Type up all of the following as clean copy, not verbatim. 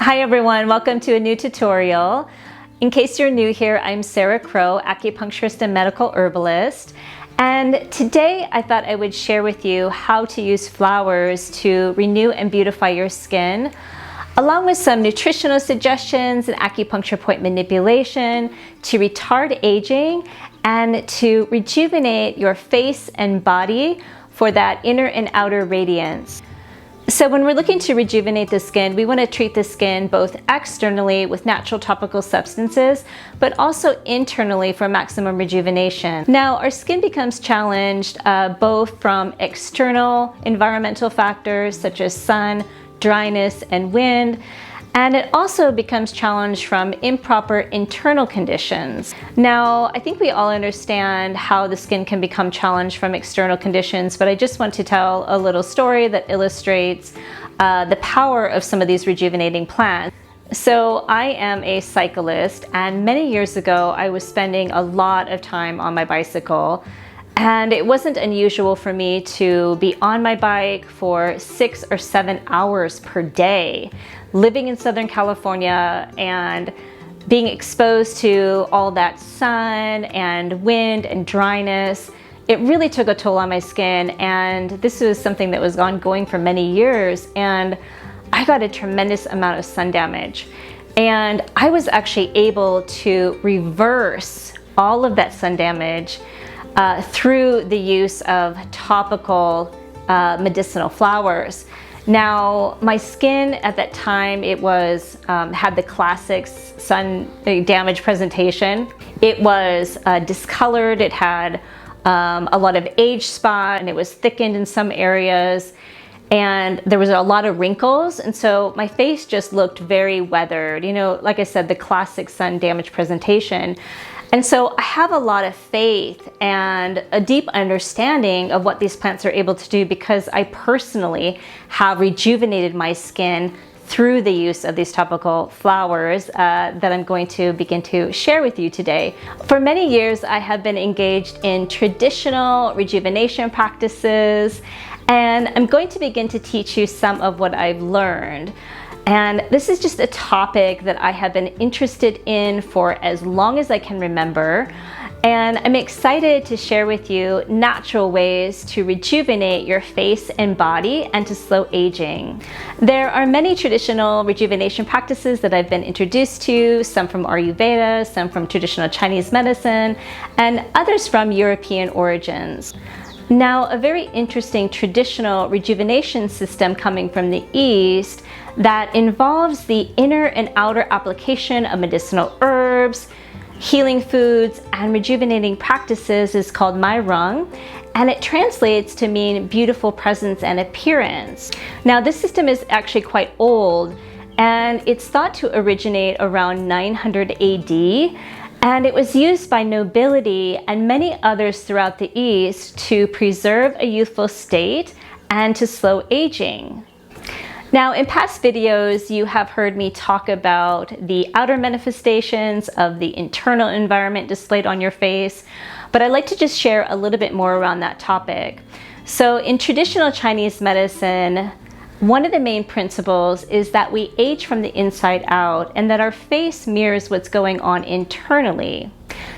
Hi everyone, welcome to a new tutorial. In case you're new here, I'm Sara Crow, acupuncturist and medical herbalist. And today I thought I would share with you how to use flowers to renew and beautify your skin, along with some nutritional suggestions and acupuncture point manipulation to retard aging and to rejuvenate your face and body for that inner and outer radiance. So when we're looking to rejuvenate the skin, we want to treat the skin both externally with natural topical substances, but also internally for maximum rejuvenation. Now, our skin becomes challenged both from external environmental factors such as sun, dryness, and wind, and it also becomes challenged from improper internal conditions. Now, I think we all understand how the skin can become challenged from external conditions, but I just want to tell a little story that illustrates the power of some of these rejuvenating plants. So I am a cyclist, and many years ago I was spending a lot of time on my bicycle. And it wasn't unusual for me to be on my bike for 6 or 7 hours per day, living in Southern California and being exposed to all that sun and wind and dryness. It really took a toll on my skin, and this was something that was ongoing for many years, and I got a tremendous amount of sun damage. And I was actually able to reverse all of that sun damage through the use of topical medicinal flowers. Now, my skin at that time, it was had the classic sun damage presentation. It was discolored, it had a lot of age spot, and it was thickened in some areas, and there was a lot of wrinkles, and so my face just looked very weathered, you know, like I said, the classic sun damage presentation. And so I have a lot of faith and a deep understanding of what these plants are able to do because I personally have rejuvenated my skin through the use of these topical flowers that I'm going to begin to share with you today. For many years, I have been engaged in traditional rejuvenation practices, and I'm going to begin to teach you some of what I've learned. And this is just a topic that I have been interested in for as long as I can remember. And I'm excited to share with you natural ways to rejuvenate your face and body and to slow aging. There are many traditional rejuvenation practices that I've been introduced to, some from Ayurveda, some from traditional Chinese medicine, and others from European origins. Now, a very interesting traditional rejuvenation system coming from the East that involves the inner and outer application of medicinal herbs, healing foods, and rejuvenating practices is called Mai Rung, and it translates to mean beautiful presence and appearance. Now, this system is actually quite old, and it's thought to originate around 900 AD, and it was used by nobility and many others throughout the East to preserve a youthful state and to slow aging. Now, in past videos, you have heard me talk about the outer manifestations of the internal environment displayed on your face, but I'd like to just share a little bit more around that topic. So in traditional Chinese medicine, one of the main principles is that we age from the inside out and that our face mirrors what's going on internally.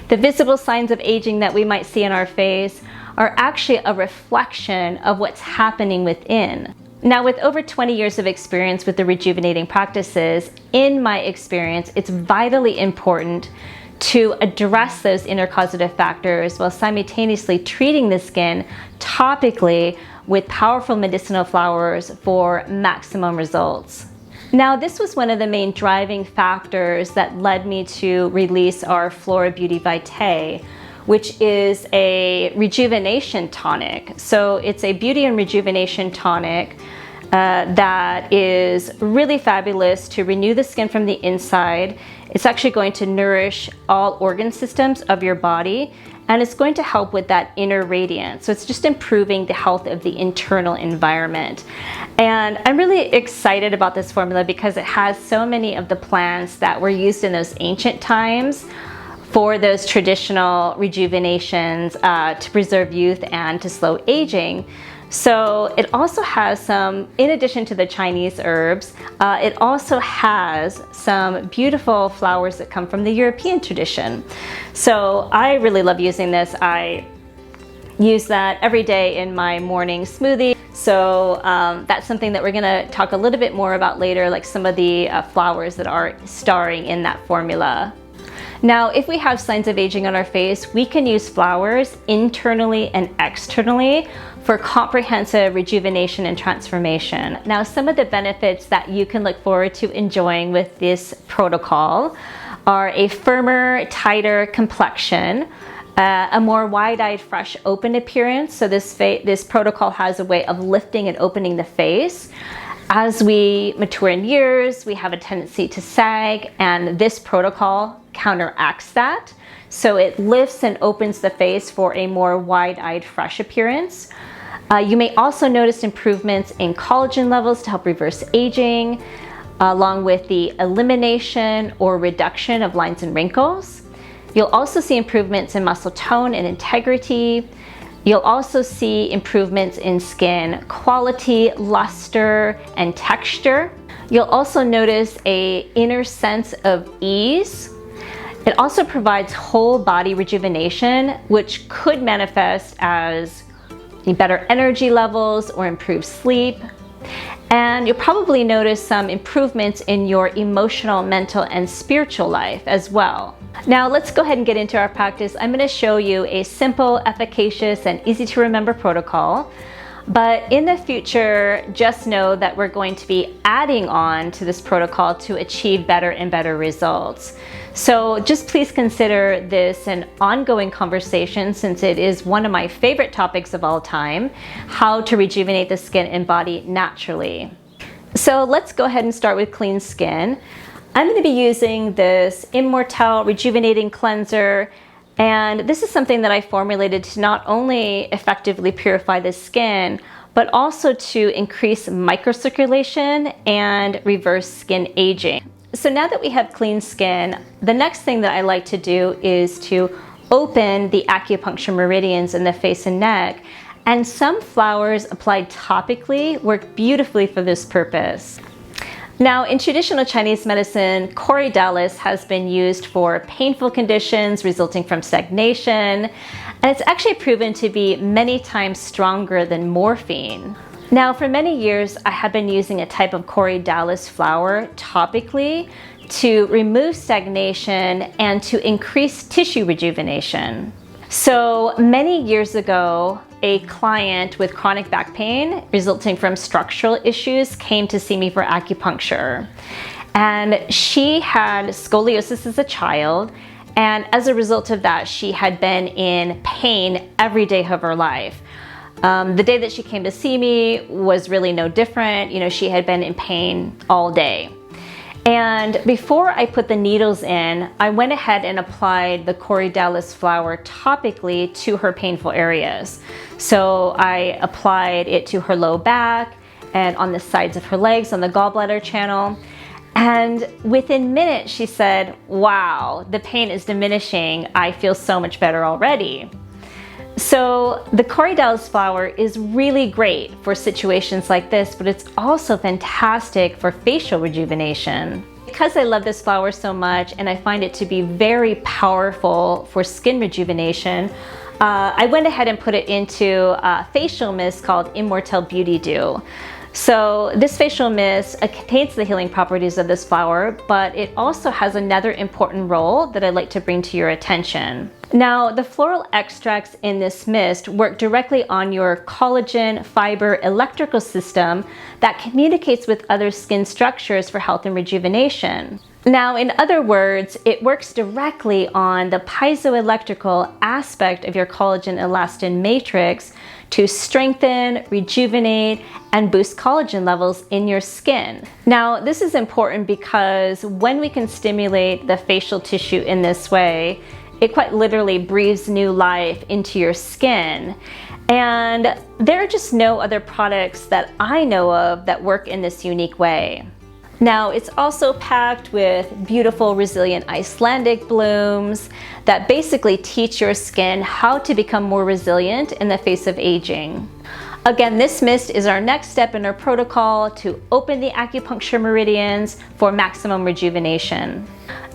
The visible signs of aging that we might see in our face are actually a reflection of what's happening within. Now, with over 20 years of experience with the rejuvenating practices, in my experience, it's vitally important to address those inner causative factors while simultaneously treating the skin topically with powerful medicinal flowers for maximum results. Now, this was one of the main driving factors that led me to release our Flora Beauty Vitae, which is a rejuvenation tonic. So it's a beauty and rejuvenation tonic that is really fabulous to renew the skin from the inside. It's actually going to nourish all organ systems of your body, and it's going to help with that inner radiance. So it's just improving the health of the internal environment. And I'm really excited about this formula because it has so many of the plants that were used in those ancient times for those traditional rejuvenations to preserve youth and to slow aging. So it also has some, in addition to the Chinese herbs, it also has some beautiful flowers that come from the European tradition. So I really love using this. I use that every day in my morning smoothie. So that's something that we're gonna talk a little bit more about later, like some of the flowers that are starring in that formula. Now, if we have signs of aging on our face, we can use flowers internally and externally for comprehensive rejuvenation and transformation. Now, some of the benefits that you can look forward to enjoying with this protocol are a firmer, tighter complexion, a more wide-eyed, fresh, open appearance. So this protocol has a way of lifting and opening the face. As we mature in years, we have a tendency to sag, and this protocol counteracts that. So it lifts and opens the face for a more wide-eyed, fresh appearance. You may also notice improvements in collagen levels to help reverse aging, along with the elimination or reduction of lines and wrinkles. You'll also see improvements in muscle tone and integrity. You'll also see improvements in skin quality, luster, and texture. You'll also notice an inner sense of ease. It also provides whole body rejuvenation, which could manifest as better energy levels or improved sleep. And you'll probably notice some improvements in your emotional, mental, and spiritual life as well. Now let's go ahead and get into our practice. I'm going to show you a simple, efficacious, and easy to remember protocol. But in the future, just know that we're going to be adding on to this protocol to achieve better and better results. So just please consider this an ongoing conversation, since it is one of my favorite topics of all time, how to rejuvenate the skin and body naturally. So let's go ahead and start with clean skin. I'm going to be using this Immortelle Rejuvenating Cleanser, and this is something that I formulated to not only effectively purify the skin, but also to increase microcirculation and reverse skin aging. So now that we have clean skin, the next thing that I like to do is to open the acupuncture meridians in the face and neck, and some flowers applied topically work beautifully for this purpose. Now, in traditional Chinese medicine, corydalis has been used for painful conditions resulting from stagnation, and it's actually proven to be many times stronger than morphine. Now, for many years, I have been using a type of corydalis flower topically to remove stagnation and to increase tissue rejuvenation. So many years ago, a client with chronic back pain resulting from structural issues came to see me for acupuncture. And she had scoliosis as a child, and as a result of that, she had been in pain every day of her life. The day that she came to see me was really no different. You know, she had been in pain all day. And before I put the needles in, I went ahead and applied the corydalis flower topically to her painful areas. So I applied it to her low back and on the sides of her legs, on the gallbladder channel. And within minutes, she said, "Wow, the pain is diminishing. I feel so much better already." So the corydalis flower is really great for situations like this, but it's also fantastic for facial rejuvenation. Because I love this flower so much and I find it to be very powerful for skin rejuvenation, I went ahead and put it into a facial mist called Immortelle Beauty Dew. So this facial mist contains the healing properties of this flower, but it also has another important role that I'd like to bring to your attention. Now, the floral extracts in this mist work directly on your collagen fiber electrical system that communicates with other skin structures for health and rejuvenation. Now, in other words, it works directly on the piezoelectrical aspect of your collagen elastin matrix to strengthen, rejuvenate, and boost collagen levels in your skin. Now, this is important because when we can stimulate the facial tissue in this way, it quite literally breathes new life into your skin. And there are just no other products that I know of that work in this unique way. Now, it's also packed with beautiful, resilient Icelandic blooms that basically teach your skin how to become more resilient in the face of aging. Again, this mist is our next step in our protocol to open the acupuncture meridians for maximum rejuvenation.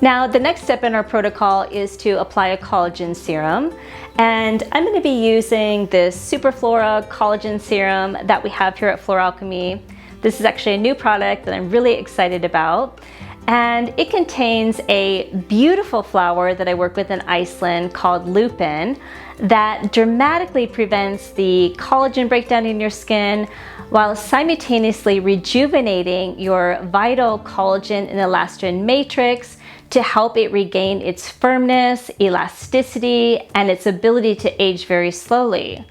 Now, the next step in our protocol is to apply a collagen serum, and I'm going to be using this Superflora collagen serum that we have here at Floralchemy. This is actually a new product that I'm really excited about, and it contains a beautiful flower that I work with in Iceland called lupin that dramatically prevents the collagen breakdown in your skin while simultaneously rejuvenating your vital collagen and elastin matrix to help it regain its firmness, elasticity, and its ability to age very slowly.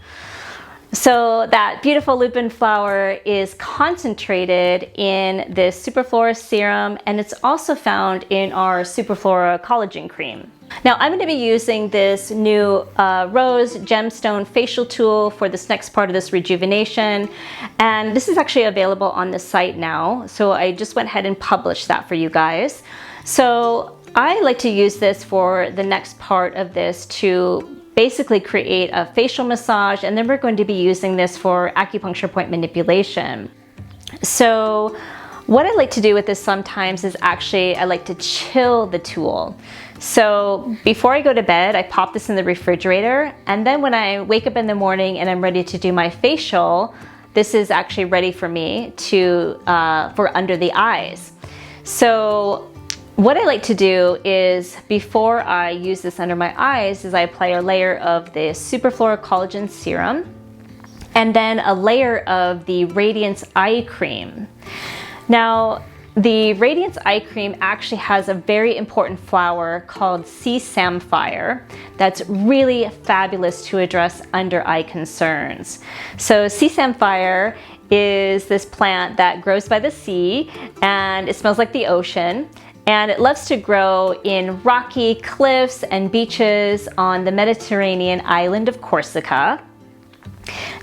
So that beautiful lupin flower is concentrated in this Superflora serum, and it's also found in our Superflora collagen cream. Now I'm going to be using this new Rose Gemstone facial tool for this next part of this rejuvenation, and this is actually available on the site now, so I just went ahead and published that for you guys. So I like to use this for the next part of this to basically create a facial massage, and then we're going to be using this for acupuncture point manipulation. So what I like to do with this sometimes is actually I like to chill the tool. So before I go to bed, I pop this in the refrigerator, and then when I wake up in the morning and I'm ready to do my facial, this is actually ready for me to for under the eyes. So what I like to do is before I use this under my eyes is I apply a layer of the Superflora collagen serum and then a layer of the Radiance eye cream. Now, the Radiance eye cream actually has a very important flower called sea samphire that's really fabulous to address under eye concerns. So sea samphire is this plant that grows by the sea, and it smells like the ocean, and it loves to grow in rocky cliffs and beaches on the Mediterranean island of Corsica.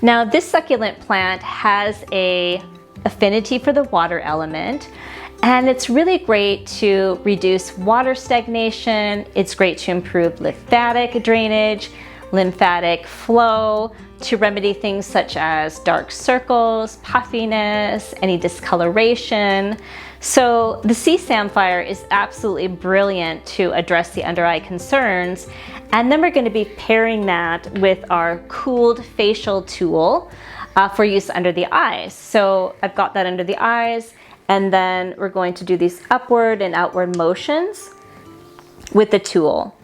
Now, this succulent plant has an affinity for the water element, and it's really great to reduce water stagnation. It's great to improve lymphatic drainage, lymphatic flow, to remedy things such as dark circles, puffiness, any discoloration. So the sea samphire is absolutely brilliant to address the under eye concerns. And then we're going to be pairing that with our cooled facial tool for use under the eyes. So I've got that under the eyes, and then we're going to do these upward and outward motions with the tool.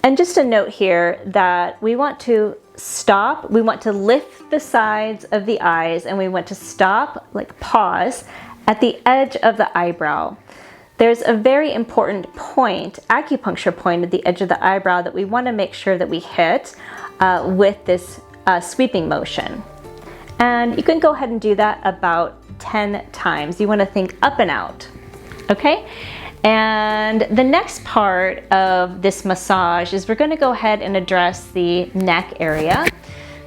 And just a note here that we want to stop, we want to lift the sides of the eyes, and we want to stop, like pause, at the edge of the eyebrow. There's a very important point, acupuncture point at the edge of the eyebrow that we want to make sure that we hit with this sweeping motion. And you can go ahead and do that about 10 times. You want to think up and out, okay? And the next part of this massage is we're going to go ahead and address the neck area.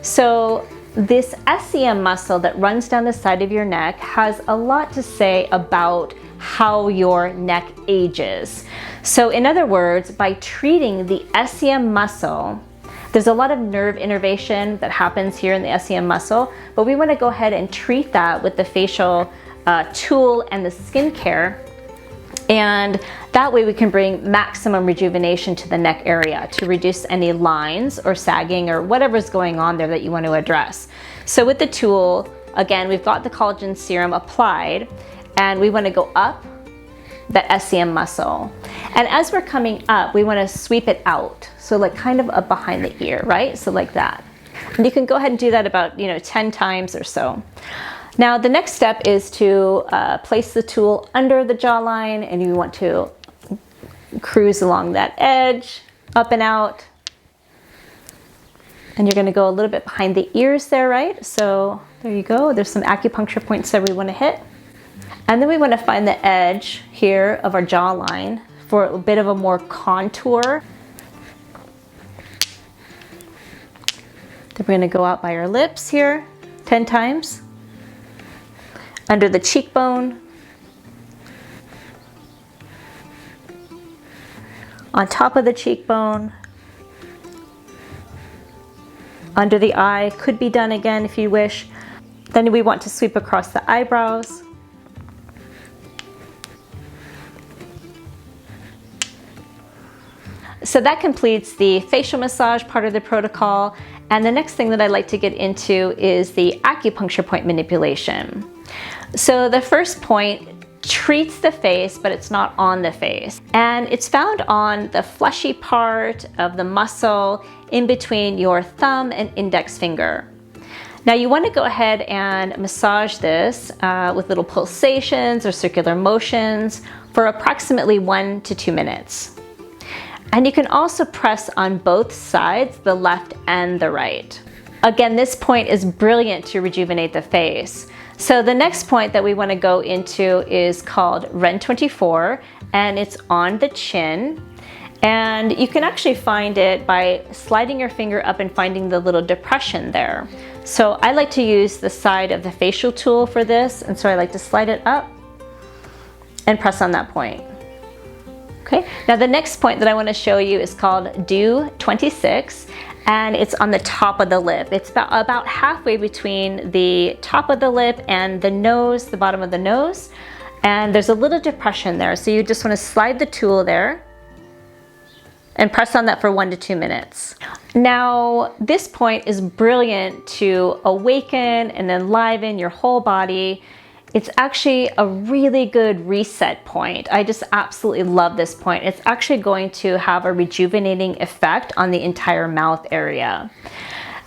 So this SCM muscle that runs down the side of your neck has a lot to say about how your neck ages. So in other words, by treating the SCM muscle, there's a lot of nerve innervation that happens here in the SCM muscle, but we want to go ahead and treat that with the facial tool and the skincare, and that way we can bring maximum rejuvenation to the neck area to reduce any lines or sagging or whatever's going on there that you want to address. So with the tool, again, we've got the collagen serum applied, and we want to go up the SCM muscle. And as we're coming up, we want to sweep it out. So like kind of up behind the ear, right? So like that. And you can go ahead and do that about 10 times or so. Now the next step is to place the tool under the jawline, and you want to cruise along that edge, up and out. And you're going to go a little bit behind the ears there, right? So there you go. There's some acupuncture points that we want to hit. And then we want to find the edge here of our jawline for a bit of a more contour. Then we're going to go out by our lips here 10 times. Under the cheekbone. On top of the cheekbone. Under the eye, could be done again if you wish. Then we want to sweep across the eyebrows. So that completes the facial massage part of the protocol. And the next thing that I'd like to get into is the acupuncture point manipulation. So the first point treats the face, but it's not on the face. And it's found on the fleshy part of the muscle in between your thumb and index finger. Now you want to go ahead and massage this with little pulsations or circular motions for approximately 1 to 2 minutes. And you can also press on both sides, the left and the right. Again, this point is brilliant to rejuvenate the face. So the next point that we want to go into is called Ren 24, and it's on the chin. And you can actually find it by sliding your finger up and finding the little depression there. So I like to use the side of the facial tool for this, and so I like to slide it up and press on that point. Okay, now the next point that I want to show you is called Do 26, and it's on the top of the lip. It's about halfway between the top of the lip and the nose, the bottom of the nose, and there's a little depression there. So you just want to slide the tool there and press on that for 1 to 2 minutes. Now, this point is brilliant to awaken and enliven your whole body. It's actually a really good reset point. I just absolutely love this point. It's actually going to have a rejuvenating effect on the entire mouth area.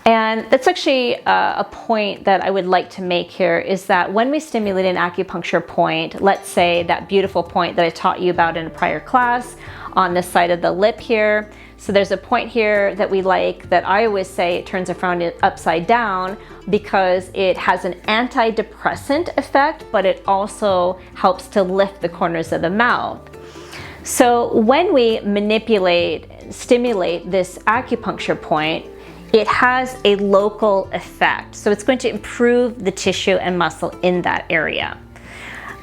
And that's actually a point that I would like to make here, is that when we stimulate an acupuncture point, let's say that beautiful point that I taught you about in a prior class on the side of the lip here. So there's a point here that we like, that I always say it turns a frown upside down because it has an antidepressant effect, but it also helps to lift the corners of the mouth. So when we stimulate this acupuncture point, it has a local effect. So it's going to improve the tissue and muscle in that area.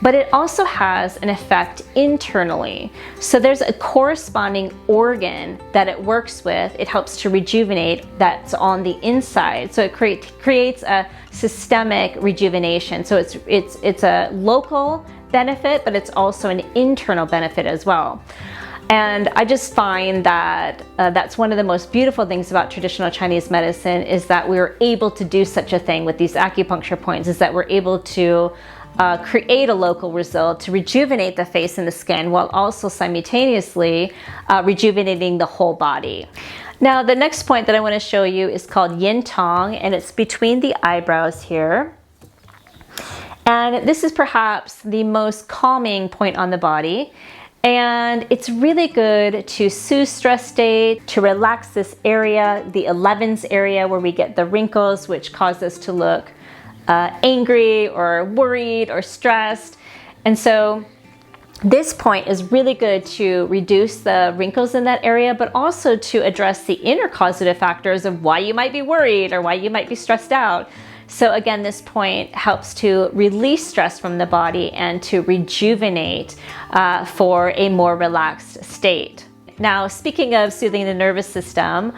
But it also has an effect internally. So there's a corresponding organ that it works with. It helps to rejuvenate, that's on the inside. So it creates a systemic rejuvenation. So it's a local benefit, but it's also an internal benefit as well. And I just find that that's one of the most beautiful things about traditional Chinese medicine, is that we're able to do such a thing with these acupuncture points, is that we're able to create a local result to rejuvenate the face and the skin, while also simultaneously rejuvenating the whole body. Now, the next point that I want to show you is called Yin Tong, and it's between the eyebrows here. And this is perhaps the most calming point on the body. And it's really good to soothe stress state, to relax this area, the 11s area where we get the wrinkles, which cause us to look angry or worried or stressed. And so this point is really good to reduce the wrinkles in that area, but also to address the inner causative factors of why you might be worried or why you might be stressed out. So again, this point helps to release stress from the body and to rejuvenate for a more relaxed state. Now, speaking of soothing the nervous system,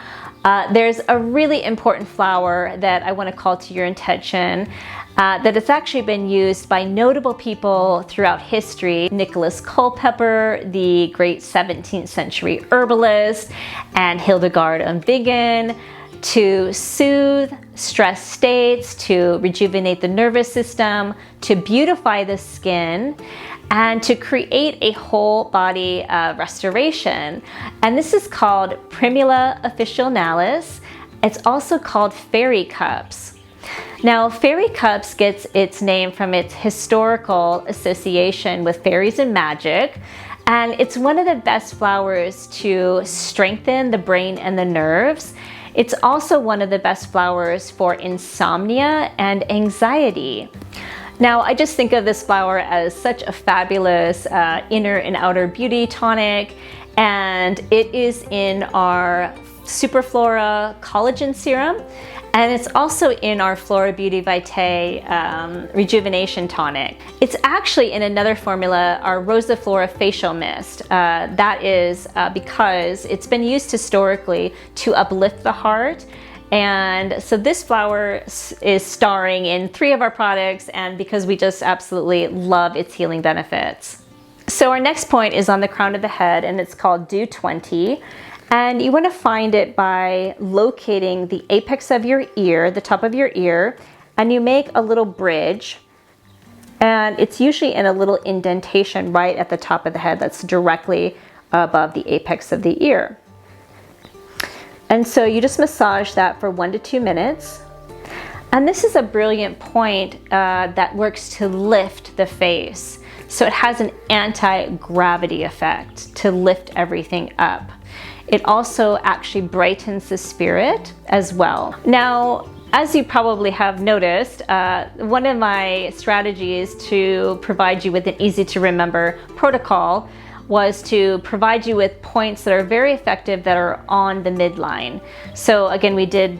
there's a really important flower that I want to call to your attention that has actually been used by notable people throughout history. Nicholas Culpeper, the great 17th century herbalist, and Hildegard of Bingen, to soothe stress states, to rejuvenate the nervous system, to beautify the skin, and to create a whole body restoration. And this is called Primula officinalis. It's also called fairy cups. Now, fairy cups gets its name from its historical association with fairies and magic. And it's one of the best flowers to strengthen the brain and the nerves. It's also one of the best flowers for insomnia and anxiety. Now, I just think of this flower as such a fabulous inner and outer beauty tonic, and it is in our Superflora Collagen Serum, and it's also in our Flora Beauty Vitae Rejuvenation Tonic. It's actually in another formula, our Rosa Flora Facial Mist. That is because it's been used historically to uplift the heart And so this flower is starring in 3 of our products, and because we just absolutely love its healing benefits. So our next point is on the crown of the head, and it's called Do 20. And you want to find it by locating the apex of your ear, the top of your ear, and you make a little bridge. And it's usually in a little indentation right at the top of the head that's directly above the apex of the ear. And so you just massage that for 1 to 2 minutes. And this is a brilliant point that works to lift the face. So it has an anti-gravity effect to lift everything up. It also actually brightens the spirit as well. Now, as you probably have noticed, one of my strategies to provide you with an easy to remember protocol was to provide you with points that are very effective that are on the midline. So again, we did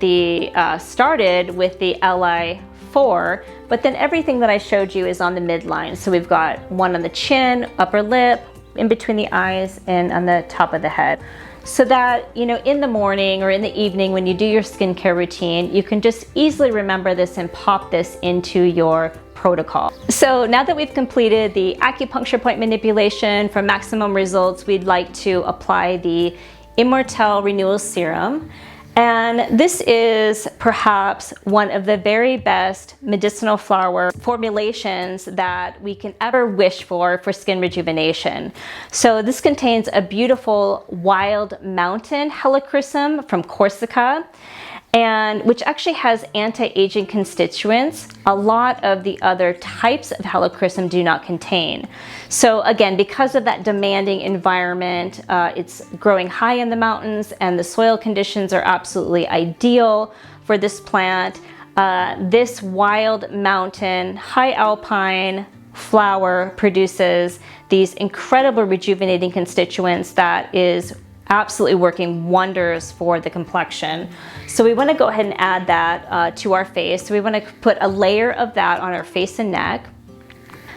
started with the Li4, but then everything that I showed you is on the midline. So we've got one on the chin, upper lip, in between the eyes, and on the top of the head. So that, you know, in the morning or in the evening when you do your skincare routine, you can just easily remember this and pop this into your protocol. So now that we've completed the acupuncture point manipulation for maximum results, we'd like to apply the Immortelle Renewal Serum. And this is perhaps one of the very best medicinal flower formulations that we can ever wish for skin rejuvenation. So this contains a beautiful wild mountain helichrysum from Corsica, and which actually has anti-aging constituents a lot of the other types of helichrysum do not contain. So again, because of that demanding environment, it's growing high in the mountains and the soil conditions are absolutely ideal for this plant. This wild mountain, high alpine flower produces these incredible rejuvenating constituents that is absolutely working wonders for the complexion. So we want to go ahead and add that to our face. So we want to put a layer of that on our face and neck.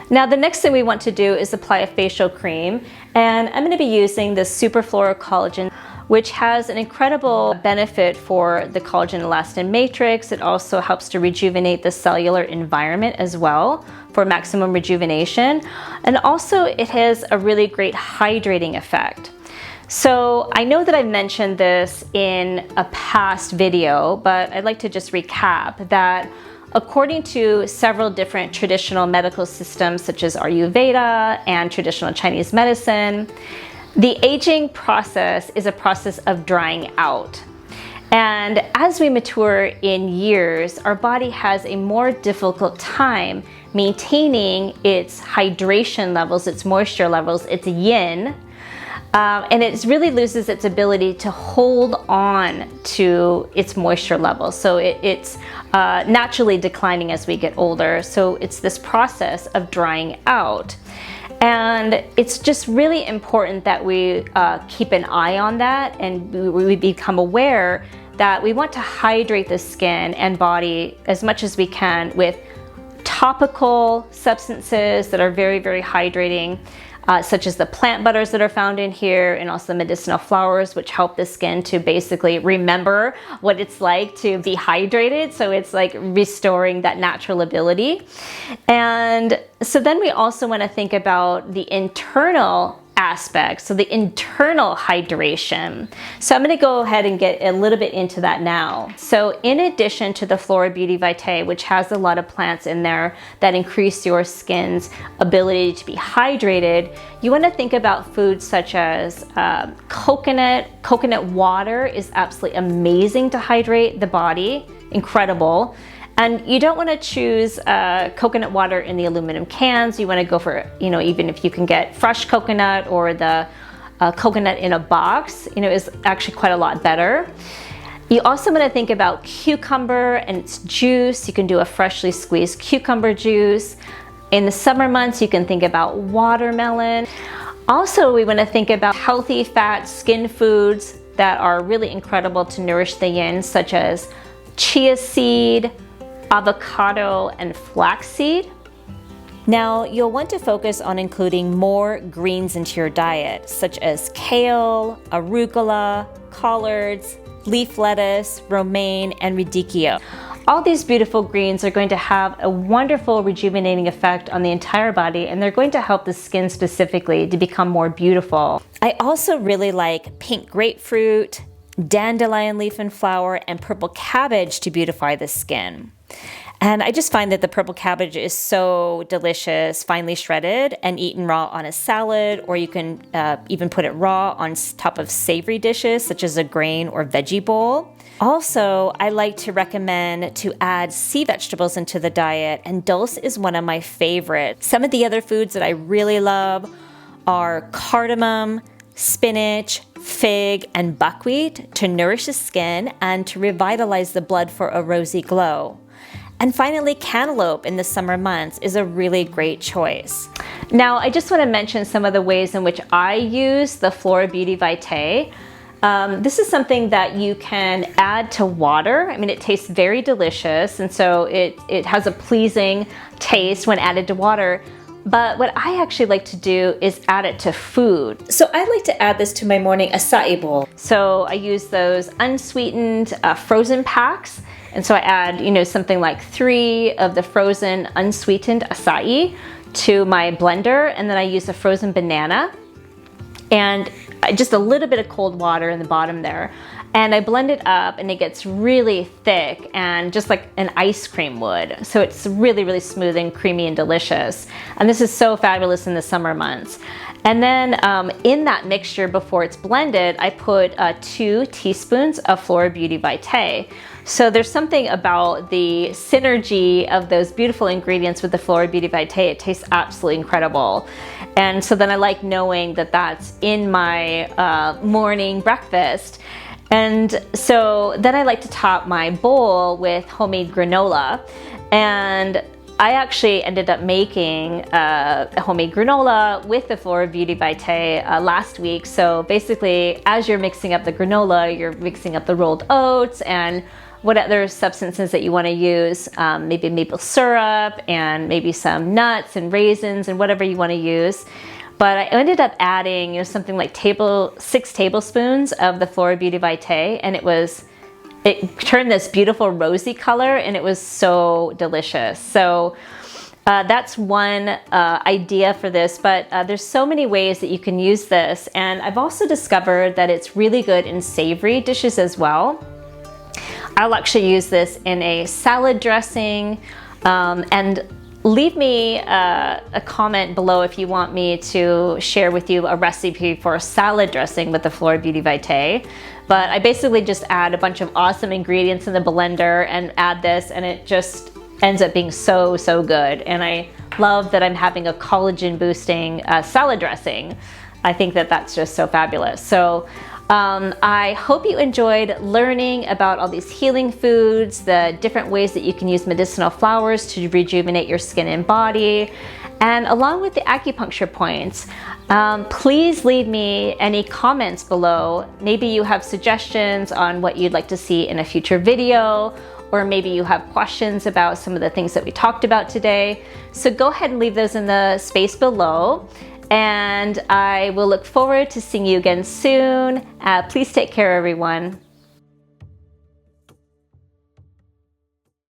Now the next thing we want to do is apply a facial cream, and I'm going to be using the Superflora Collagen, which has an incredible benefit for the collagen elastin matrix. It also helps to rejuvenate the cellular environment as well for maximum rejuvenation, and also it has a really great hydrating effect. So I know that I've mentioned this in a past video, but I'd like to just recap that according to several different traditional medical systems such as Ayurveda and traditional Chinese medicine, the aging process is a process of drying out. And as we mature in years, our body has a more difficult time maintaining its hydration levels, its moisture levels, its yin, and it really loses its ability to hold on to its moisture levels. So it's naturally declining as we get older. So it's this process of drying out. And it's just really important that we keep an eye on that, and we become aware that we want to hydrate the skin and body as much as we can with topical substances that are very, very hydrating. Such as the plant butters that are found in here, and also the medicinal flowers, which help the skin to basically remember what it's like to be hydrated. So it's like restoring that natural ability. And so then we also want to think about the internal aspects, so the internal hydration. So I'm going to go ahead and get a little bit into that now. So in addition to the Flora Beauty Vitae, which has a lot of plants in there that increase your skin's ability to be hydrated, you want to think about foods such as coconut. Coconut water is absolutely amazing to hydrate the body, incredible. And you don't want to choose coconut water in the aluminum cans. You want to go for, you know, even if you can get fresh coconut or the coconut in a box, you know, is actually quite a lot better. You also want to think about cucumber and its juice. You can do a freshly squeezed cucumber juice. In the summer months, you can think about watermelon. Also, we want to think about healthy fat skin foods that are really incredible to nourish the yin, such as chia seed, avocado, and flaxseed. Now, you'll want to focus on including more greens into your diet, such as kale, arugula, collards, leaf lettuce, romaine, and radicchio. All these beautiful greens are going to have a wonderful rejuvenating effect on the entire body, and they're going to help the skin specifically to become more beautiful. I also really like pink grapefruit, dandelion leaf and flower, and purple cabbage to beautify the skin. And I just find that the purple cabbage is so delicious, finely shredded and eaten raw on a salad, or you can even put it raw on top of savory dishes such as a grain or veggie bowl. Also, I like to recommend to add sea vegetables into the diet, and dulse is one of my favorites. Some of the other foods that I really love are cardamom, spinach, fig, and buckwheat to nourish the skin and to revitalize the blood for a rosy glow. And finally, cantaloupe in the summer months is a really great choice. Now, I just want to mention some of the ways in which I use the Flora Beauty Vitae. This is something that you can add to water. I mean, it tastes very delicious, and so it has a pleasing taste when added to water. But what I actually like to do is add it to food. So I like to add this to my morning acai bowl. So I use those unsweetened frozen packs. And so I add, something like 3 of the frozen unsweetened acai to my blender, and then I use a frozen banana and just a little bit of cold water in the bottom there. And I blend it up, and it gets really thick and just like an ice cream would. So it's really, really smooth and creamy and delicious. And this is so fabulous in the summer months. And then in that mixture before it's blended, I put 2 teaspoons of Flora Beauty Vitae. So there's something about the synergy of those beautiful ingredients with the Flora Beauty Vitae. It tastes absolutely incredible. And so then I like knowing that that's in my morning breakfast. And so then I like to top my bowl with homemade granola. And I actually ended up making a homemade granola with the Flora Beauty Vitae last week. So basically, as you're mixing up the granola, you're mixing up the rolled oats and what other substances that you want to use, maybe maple syrup and maybe some nuts and raisins and whatever you want to use. But I ended up adding something like 6 tablespoons of the Flora Beauty Vitae, and it turned this beautiful rosy color, and it was so delicious. So that's one idea for this, but there's so many ways that you can use this. And I've also discovered that it's really good in savory dishes as well. I'll actually use this in a salad dressing, and leave me a comment below if you want me to share with you a recipe for a salad dressing with the Flora Beauty Vitae. But I basically just add a bunch of awesome ingredients in the blender and add this, and it just ends up being so, so good. And I love that I'm having a collagen boosting salad dressing. I think that that's just so fabulous. So I hope you enjoyed learning about all these healing foods, the different ways that you can use medicinal flowers to rejuvenate your skin and body, and along with the acupuncture points. Please leave me any comments below. Maybe you have suggestions on what you'd like to see in a future video, or maybe you have questions about some of the things that we talked about today. So go ahead and leave those in the space below. And I will look forward to seeing you again soon. Please take care, everyone.